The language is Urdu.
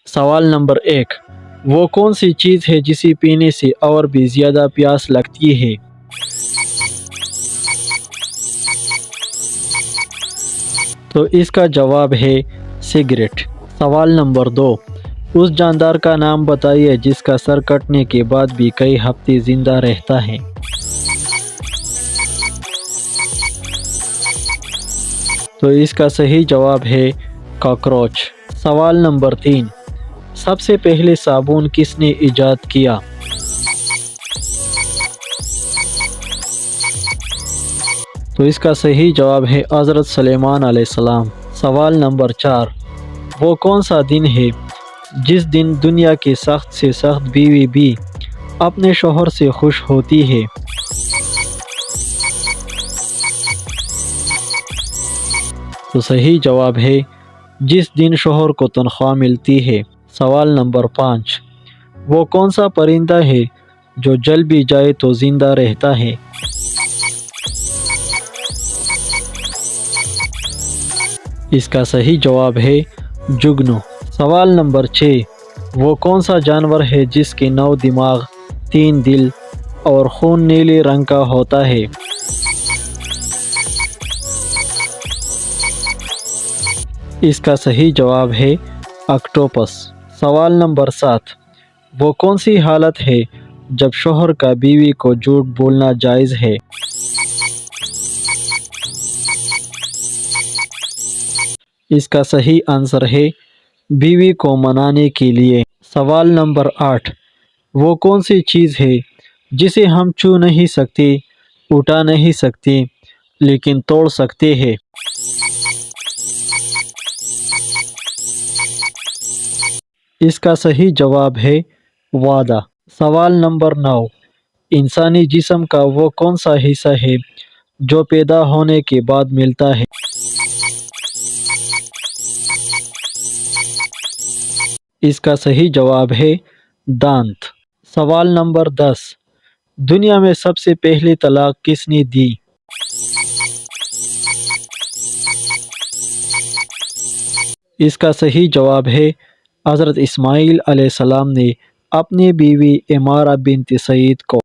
سوال نمبر 1، وہ کون سی چیز ہے جسے پینے سے اور بھی زیادہ پیاس لگتی ہے؟ تو اس کا جواب ہے سگریٹ۔ سوال نمبر 2، اس جاندار کا نام بتائیے جس کا سر کٹنے کے بعد بھی کئی ہفتے زندہ رہتا ہے۔ تو اس کا صحیح جواب ہے کاکروچ۔ سوال نمبر 3، سب سے پہلے صابن کس نے ایجاد کیا؟ تو اس کا صحیح جواب ہے حضرت سلیمان علیہ السلام۔ سوال نمبر 4، وہ کون سا دن ہے جس دن دنیا کی سخت سے سخت بیوی بھی اپنے شوہر سے خوش ہوتی ہے؟ تو صحیح جواب ہے جس دن شوہر کو تنخواہ ملتی ہے۔ سوال نمبر 5، وہ کون سا پرندہ ہے جو جل بھی جائے تو زندہ رہتا ہے؟ اس کا صحیح جواب ہے جگنو۔ سوال نمبر 6، وہ کون سا جانور ہے جس کے 9 دماغ، 3 دل اور خون نیلے رنگ کا ہوتا ہے؟ اس کا صحیح جواب ہے آکٹوپس۔ سوال نمبر 7، وہ کون سی حالت ہے جب شوہر کا بیوی کو جھوٹ بولنا جائز ہے؟ اس کا صحیح آنسر ہے بیوی کو منانے کے لیے۔ سوال نمبر 8، وہ کون سی چیز ہے جسے ہم چھو نہیں سکتے، اٹھا نہیں سکتے لیکن توڑ سکتے ہیں؟ اس کا صحیح جواب ہے وعدہ۔ سوال نمبر 9، انسانی جسم کا وہ کون سا حصہ ہے جو پیدا ہونے کے بعد ملتا ہے؟ اس کا صحیح جواب ہے دانت۔ سوال نمبر 10، دنیا میں سب سے پہلی طلاق کس نے دی؟ اس کا صحیح جواب ہے حضرت اسماعیل علیہ السلام نے اپنی بیوی عمارہ بنت سعید کو۔